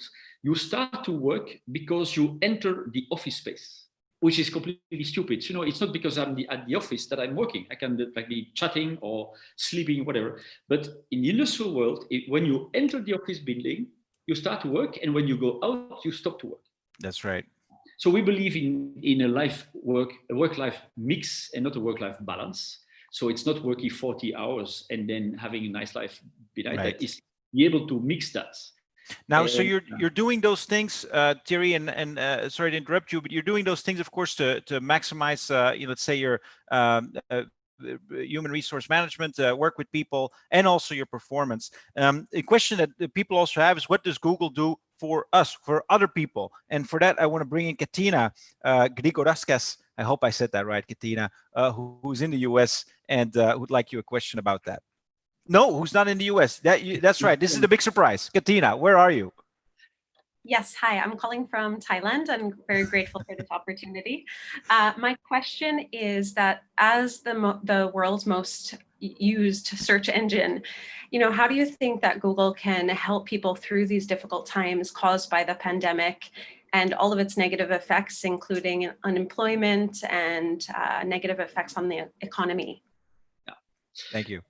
C: you start to work because you enter the office space, which is completely stupid. You know, it's not because I'm at the office that I'm working. I can be chatting or sleeping, whatever. But in the industrial world, when you enter the office building, you start to work, and when you go out, you stop to work.
B: That's right.
C: So we believe in a work-life mix and not a work-life balance. So it's not working 40 hours and then having a nice life behind that. Is be able to mix that.
B: Now, so you're doing those things, Thierry, and sorry to interrupt you, but you're doing those things, of course, to maximize, let's say, your human resource management, work with people, and also your performance. A question that people also have is, what does Google do for us, for other people? And for that, I want to bring in Katina Grigoraskas. I hope I said that right, Katina, who's in the US and would like you a question about that. No, who's not in the US. That's right. This is the big surprise. Katina, where are you?
E: Yes, hi, I'm calling from Thailand. I'm very grateful for this opportunity. My question is that as the world's most used search engine, how do you think that Google can help people through these difficult times caused by the pandemic and all of its negative effects, including unemployment and negative effects on the economy?
C: Yeah.
B: Thank you.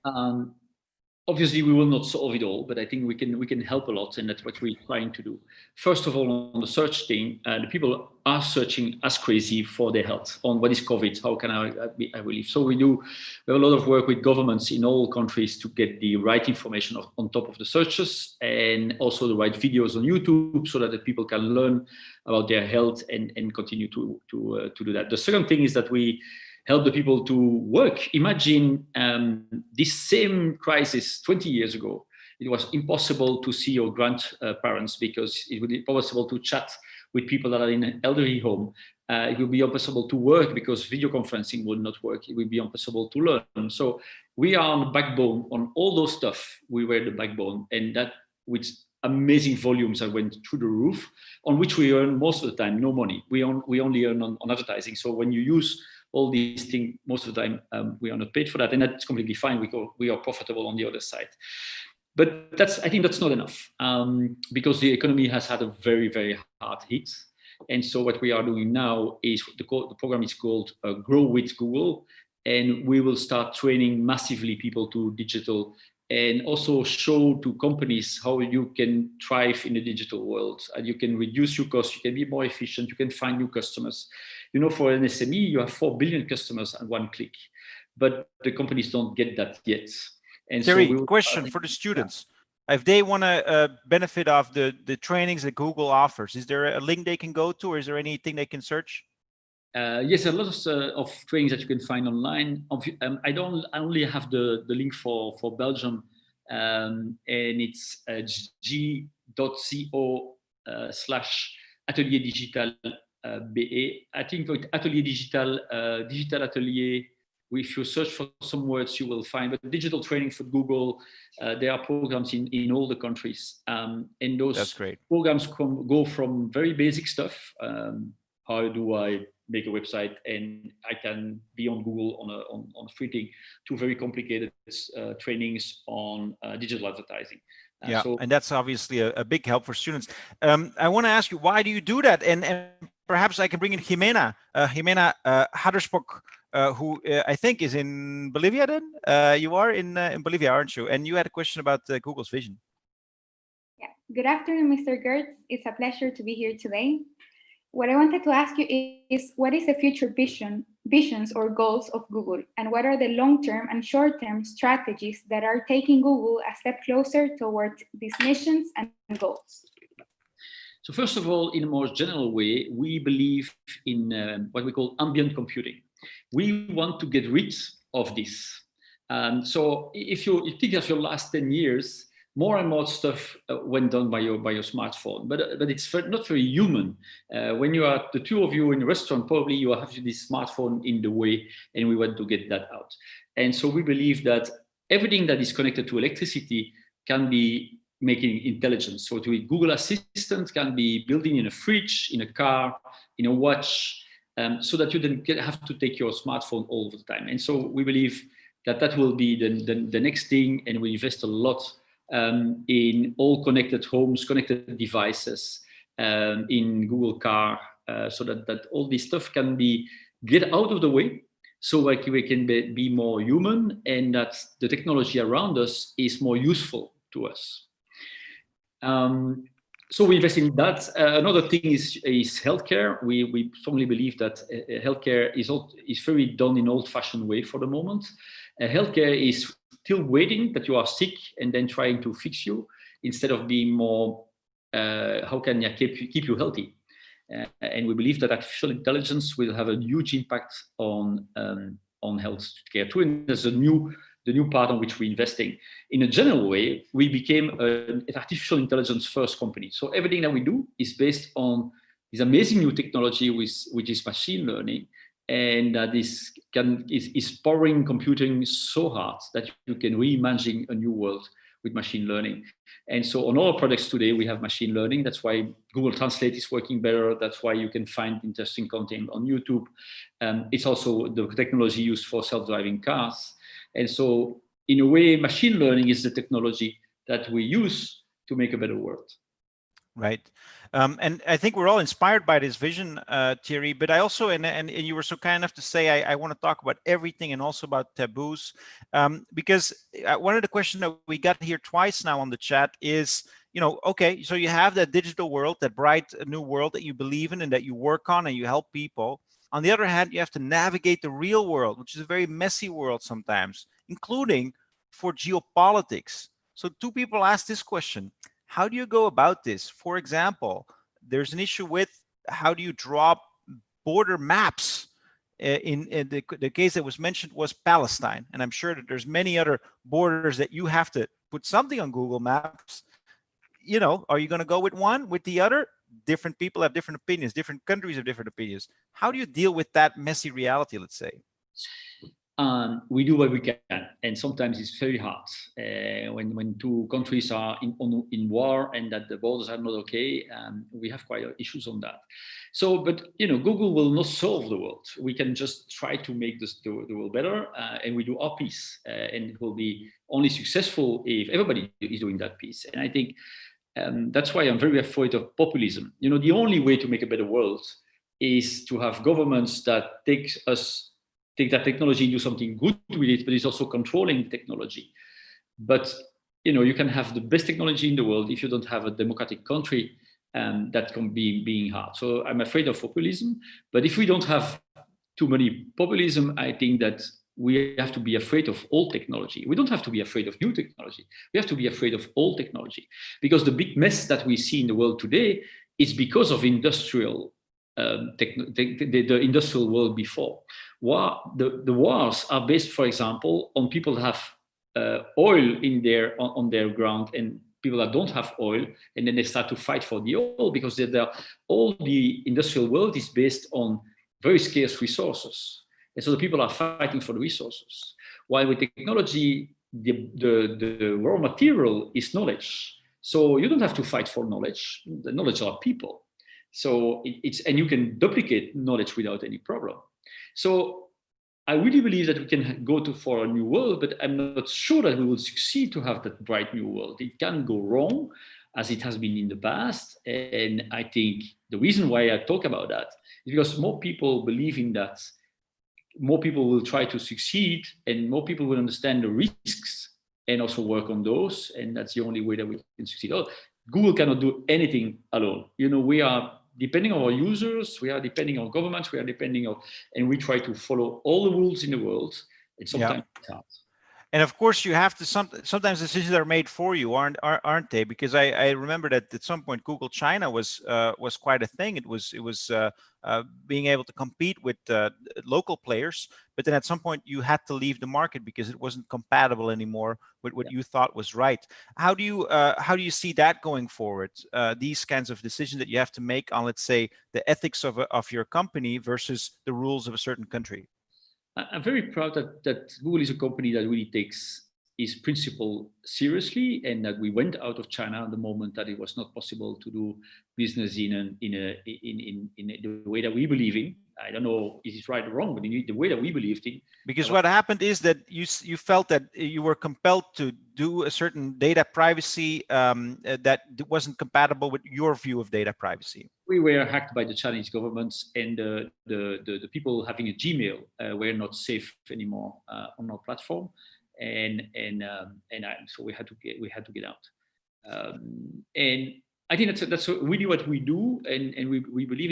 C: Obviously, we will not solve it all, but I think we can help a lot, and that's what we're trying to do. First of all, on the search thing, the people are searching as crazy for their health on what is COVID, how can I relieve. So we have a lot of work with governments in all countries to get the right information on top of the searches, and also the right videos on YouTube so that the people can learn about their health and continue to do that. The second thing is that we help the people to work. Imagine this same crisis 20 years ago. It was impossible to see your grandparents because it would be impossible to chat with people that are in an elderly home. It would be impossible to work because video conferencing would not work. It would be impossible to learn. So we are on the backbone on all those stuff. We were the backbone, and that with amazing volumes that went through the roof, on which we earn most of the time no money. We only earn on advertising. So when you use all these things, most of the time we are not paid for that, and that's completely fine. We are profitable on the other side. But I think that's not enough because the economy has had a very, very hard hit. And so what we are doing now is the program is called Grow with Google, and we will start training massively people to digital and also show to companies how you can thrive in the digital world. And you can reduce your costs, you can be more efficient, you can find new customers. You know, for an SME, you have 4 billion customers at one click, but the companies don't get that yet. And
B: Thierry,
C: so
B: question for the students. Yeah. If they want to benefit of the trainings that Google offers, is there a link they can go to, or is there anything they can search?
C: Yes, a lot of trainings that you can find online. I only have the link for Belgium, and it's g.co/atelier digital BE. I think with Atelier Digital, Digital Atelier, if you search for some words, you will find. But digital training for Google, there are programs in all the countries, and those programs go from very basic stuff. How do I make a website and I can be on Google on a free thing, to very complicated trainings on digital advertising.
B: Yeah, and that's obviously a big help for students. I want to ask you, why do you do that? And perhaps I can bring in Jimena Haderspock, who I think is in Bolivia then? You are in Bolivia, aren't you? And you had a question about Google's vision.
F: Yeah. Good afternoon, Mr. Geerts. It's a pleasure to be here today. What I wanted to ask you is what is the future visions or goals of Google, and what are the long-term and short-term strategies that are taking Google a step closer towards these missions and goals?
C: So first of all, in a more general way, we believe in what we call ambient computing. We want to get rid of this. So if you think of your last 10 years, more and more stuff went done by your smartphone, but it's not very human. When you are the two of you in a restaurant, probably you have this smartphone in the way, and we want to get that out. And so we believe that everything that is connected to electricity can be making intelligence. So to Google Assistant can be building in a fridge, in a car, in a watch, so that you don't have to take your smartphone all the time. And so we believe that will be the next thing, and we invest a lot in all connected homes, connected devices, in Google Car, so that all this stuff can get out of the way, so we can be more human, and that the technology around us is more useful to us. So we invest in that. Another thing is healthcare. We strongly believe that healthcare is very done in old-fashioned way for the moment. Healthcare is still waiting that you are sick and then trying to fix you, instead of being more, how can I keep you healthy? And we believe that artificial intelligence will have a huge impact on healthcare too. And there's the new part on which we're investing. In a general way, we became an artificial intelligence first company. So everything that we do is based on this amazing new technology, which is machine learning. And that is powering computing so hard that you can reimagine a new world with machine learning. And so on all our products today, we have machine learning. That's why Google Translate is working better. That's why you can find interesting content on YouTube. It's also the technology used for self-driving cars. And so in a way, machine learning is the technology that we use to make a better world.
B: Right. And I think we're all inspired by this vision, Thierry, but I also, and you were so kind enough to say, I want to talk about everything and also about taboos, because one of the questions that we got here twice now on the chat is, okay, so you have that digital world, that bright new world that you believe in and that you work on and you help people. On the other hand, you have to navigate the real world, which is a very messy world sometimes, including for geopolitics. So two people asked this question. How do you go about this? For example, there's an issue with how do you draw border maps in the case that was mentioned was Palestine, and I'm sure that there's many other borders that you have to put something on Google Maps. You know, are you going to go with one, with the other? Different people have different opinions. Different countries have different opinions. How do you deal with that messy reality, let's say?
C: We do what we can, and sometimes it's very hard when two countries are in war and that the borders are not okay. We have quite issues on that. So, but you know, Google will not solve the world. We can just try to make the world better, and we do our piece, and it will be only successful if everybody is doing that piece. And I think that's why I'm very afraid of populism. You know, the only way to make a better world is to have governments that take that technology and do something good with it, but it's also controlling the technology. But you know, you can have the best technology in the world if you don't have a democratic country, that can be being hard. So I'm afraid of populism. But if we don't have too many populism, I think that we have to be afraid of all technology. We don't have to be afraid of new technology. We have to be afraid of all technology, because the big mess that we see in the world today is because of industrial the industrial world before. The wars are based, for example, on people that have oil on their ground and people that don't have oil, and then they start to fight for the oil because all the industrial world is based on very scarce resources. And so the people are fighting for the resources. While with technology, the raw material is knowledge. So you don't have to fight for knowledge. The knowledge are people. So and you can duplicate knowledge without any problem. So I really believe that we can go for a new world, but I'm not sure that we will succeed to have that bright new world. It can go wrong, as it has been in the past. And I think the reason why I talk about that is because more people believe in that, more people will try to succeed, and more people will understand the risks and also work on those. And that's the only way that we can succeed. Google cannot do anything alone. You know, we are depending on our users, we are depending on governments, we are depending on, and we try to follow all the rules in the world. And sometimes it's hard.
B: And of course, you have to sometimes decisions are made for you, aren't they? Because I remember that at some point Google China was quite a thing. It was being able to compete with local players, but then at some point you had to leave the market because it wasn't compatible anymore with what you thought was right. How do you see that going forward? These kinds of decisions that you have to make on, let's say, the ethics of your company versus the rules of a certain country.
C: I'm very proud that Google is a company that really takes its principle seriously, and that we went out of China at the moment that it was not possible to do business in the way that we believe in. I don't know if it's right or wrong, but in the way that we believed in.
B: Because what happened is that you felt that you were compelled to do a certain data privacy that wasn't compatible with your view of data privacy.
C: We were hacked by the Chinese governments, and the people having a Gmail were not safe anymore on our platform, so we had to get out. And I think that's really what we do, and we believe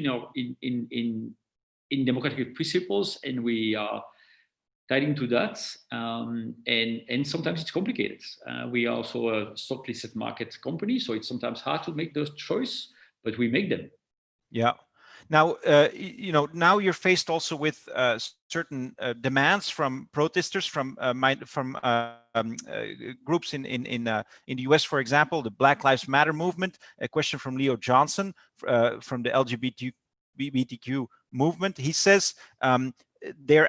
C: in democratic principles, and we are guiding to that. And sometimes it's complicated. We are also a stock listed market company, so it's sometimes hard to make those choices, but we make them.
B: Yeah. Now, now you're faced also with certain demands from protesters, from groups in the US, for example, the Black Lives Matter movement. A question from Leo Johnson from the LGBTQ movement. He says they're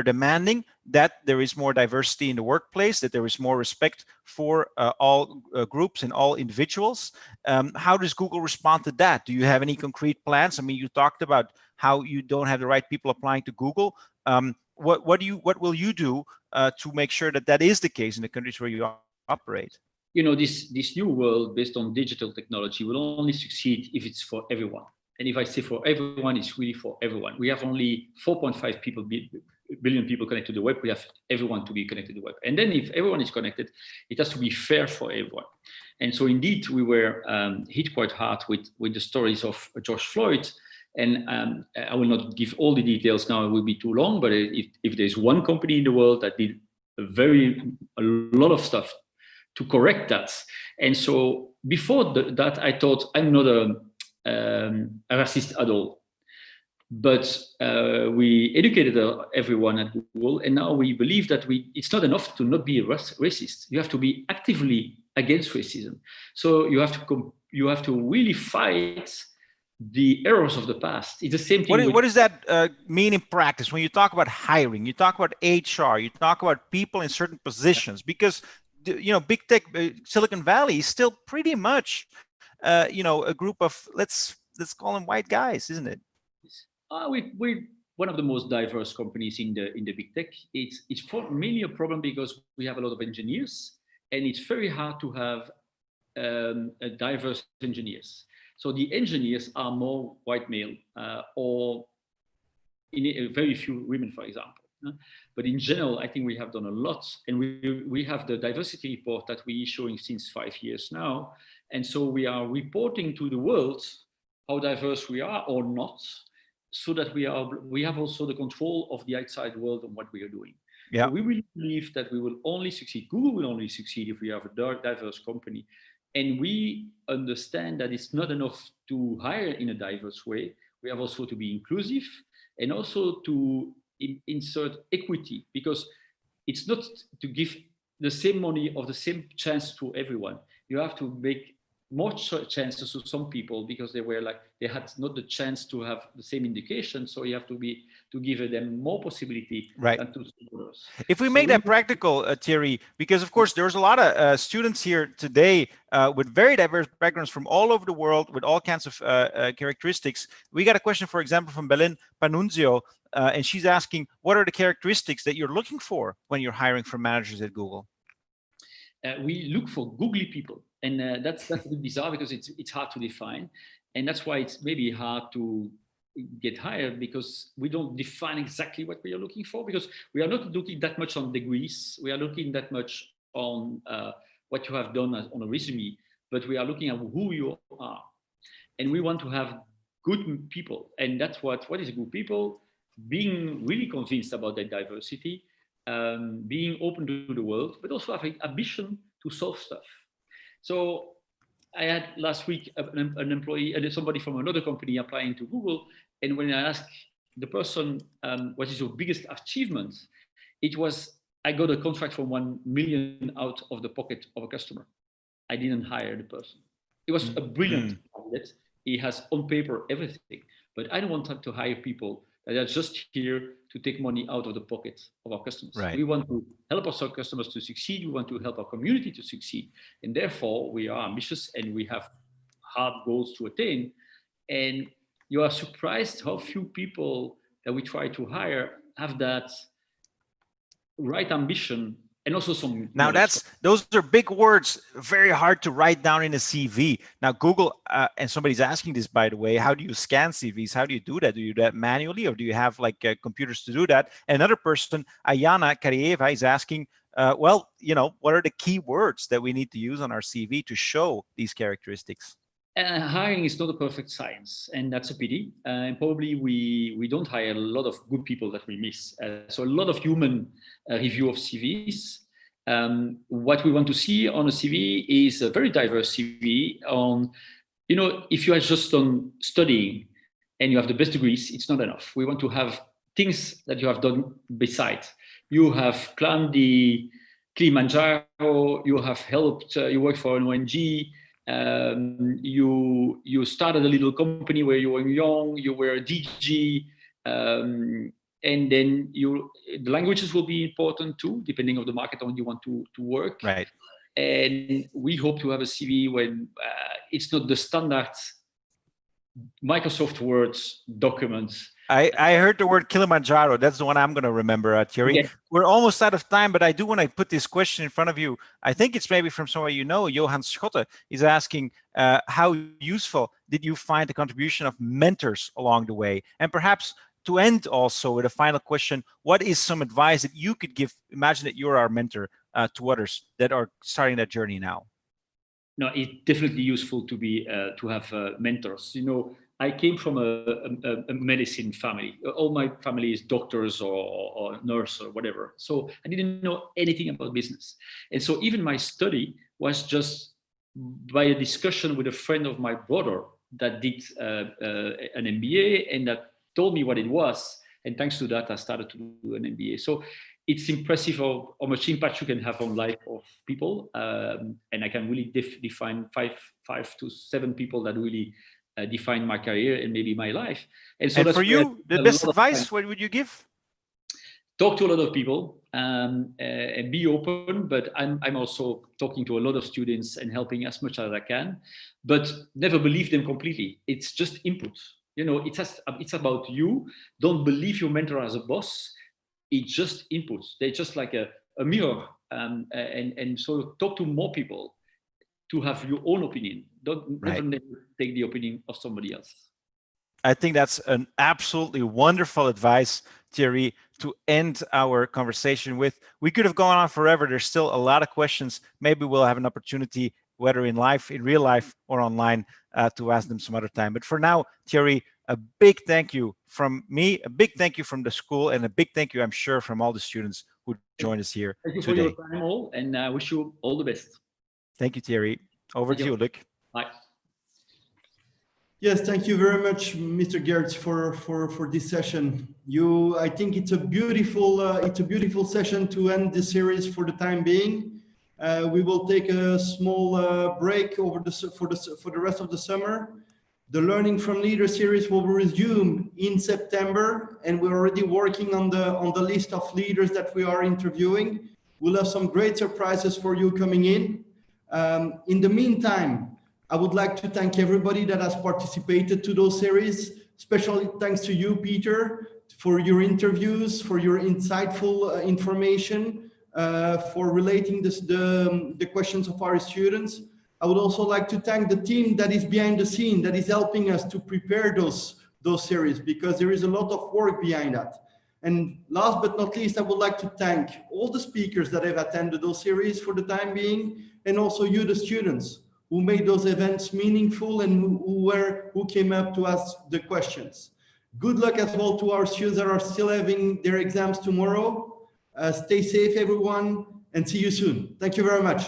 B: demanding that there is more diversity in the workplace, that there is more respect for all groups and all individuals. How does Google respond to that? Do you have any concrete plans? I mean, you talked about how you don't have the right people applying to Google. What will you do to make sure that that is the case in the countries where you operate?
C: You know, this new world based on digital technology will only succeed if it's for everyone. And if I say for everyone, it's really for everyone. We have only 4.5 billion people connected to the web. We have everyone to be connected to the web. And then if everyone is connected, it has to be fair for everyone. And so indeed, we were hit quite hard with the stories of George Floyd. And I will not give all the details now, it will be too long, but if there's one company in the world that did a lot of stuff to correct that. And so before that, I thought I'm not a racist at all. But we educated everyone at Google, and now we believe that it's not enough to not be a racist. You have to be actively against racism. So you have to really fight the errors of the past. It's the same thing.
B: What does that mean in practice? When you talk about hiring, you talk about HR, you talk about people in certain positions, because big tech, Silicon Valley is still pretty much, a group of let's call them white guys, isn't it?
C: We're one of the most diverse companies in the big tech. It's mainly a problem because we have a lot of engineers, and it's very hard to have diverse engineers. So the engineers are more white male, or very few women, for example. But in general, I think we have done a lot, and we have the diversity report that we're issuing since 5 years now, and so we are reporting to the world how diverse we are or not, so that we have also the control of the outside world on what we are doing.
B: Yeah.
C: So we really believe that we will only succeed. Google will only succeed if we have a diverse company. And we understand that it's not enough to hire in a diverse way. We have also to be inclusive, and also to insert equity, because it's not to give the same money or the same chance to everyone. You have to make more chances to some people because they had not the chance to have the same indication. So you have to give them more possibility,
B: right,
C: than to others.
B: If we make that practical, Thierry, because of course there's a lot of students here today with very diverse backgrounds from all over the world with all kinds of characteristics. We got a question, for example, from Belén Panunzio, and she's asking, what are the characteristics that you're looking for when you're hiring for managers at Google?
C: We look for googly people, and that's a bit bizarre because it's hard to define, and that's why it's maybe hard to get hired, because we don't define exactly what we are looking for, because we are not looking that much on degrees, we are looking that much on what you have done on a resume, but we are looking at who you are, and we want to have good people, and that's what is good people, being really convinced about that diversity, being open to the world, but also having ambition to solve stuff. So I had last week an employee, somebody from another company applying to Google, and when I asked the person, what is your biggest achievement? It was, I got a contract for 1 million out of the pocket of a customer. I didn't hire the person. It was a brilliant candidate. He has on paper everything, but I don't want to hire people that are just here to take money out of the pocket of our customers.
B: Right.
C: We want to help our customers to succeed. We want to help our community to succeed. And therefore, we are ambitious and we have hard goals to attain. And you are surprised how few people that we try to hire have that right ambition. And also some.
B: Now those are big words, very hard to write down in a CV. Now Google, and somebody's asking this, by the way, how do you scan CVs? How do you do that? Do you do that manually, or do you have like computers to do that? And another person, Ayana Karieva, is asking, what are the key words that we need to use on our CV to show these characteristics?
C: Hiring is not a perfect science, and that's a pity. And probably we don't hire a lot of good people that we miss. So a lot of human review of CVs. What we want to see on a CV is a very diverse CV. If you are just on studying and you have the best degrees, it's not enough. We want to have things that you have done besides. You have climbed the Kilimanjaro. You have helped. You work for an ONG. You started a little company where you were young, you were a DG, and then the languages will be important too, depending on the market on you want to work.
B: Right.
C: And we hope to have a CV when it's not the standard Microsoft Word documents.
B: I heard the word Kilimanjaro. That's the one I'm going to remember, Thierry. Okay. We're almost out of time, but I do want to put this question in front of you. I think it's maybe from somewhere you know. Johan Schotte is asking, how useful did you find the contribution of mentors along the way? And perhaps to end also with a final question, what is some advice that you could give? Imagine that you're our mentor to others that are starting that journey now.
C: No, it's definitely useful to have mentors. I came from a medicine family. All my family is doctors or nurse or whatever. So I didn't know anything about business. And so even my study was just by a discussion with a friend of my brother that did an MBA and that told me what it was. And thanks to that, I started to do an MBA. So it's impressive how much impact you can have on life of people. And I can really define five to seven people that really define my career and maybe my life. And so
B: and
C: that's
B: for you, the best advice, what would you give?
C: Talk to a lot of people and be open, but I'm also talking to a lot of students and helping as much as I can, but never believe them completely. It's just input. You know, it's about you. Don't believe your mentor as a boss. It's just inputs. They're just like a mirror. And so talk to more people to have your own opinion. Don't never take the opinion of somebody else.
B: I think that's an absolutely wonderful advice, Thierry, to end our conversation with. We could have gone on forever. There's still a lot of questions. Maybe we'll have an opportunity, whether in real life or online, to ask them some other time. But for now, Thierry, a big thank you from me, a big thank you from the school, and a big thank you, I'm sure, from all the students who joined us here
C: today. Thank you
B: today.
C: for your time all, and I wish you all the best.
B: Thank you, Thierry. Over to you, Luc.
C: Bye.
A: Yes, thank you very much, Mr. Geerts, for this session. I think it's a beautiful session to end this series for the time being. We will take a small break for the rest of the summer. The Learning from Leaders series will resume in September, and we're already working on the list of leaders that we are interviewing. We'll have some great surprises for you coming in. In the meantime, I would like to thank everybody that has participated to those series. Especially thanks to you, Peter, for your interviews, for your insightful information, for relating the questions of our students. I would also like to thank the team that is behind the scene, that is helping us to prepare those series, because there is a lot of work behind that. And last but not least, I would like to thank all the speakers that have attended those series for the time being, and also you, the students, who made those events meaningful and who came up to ask the questions. Good luck as well to our students that are still having their exams tomorrow. Stay safe, everyone, and see you soon. Thank you very much.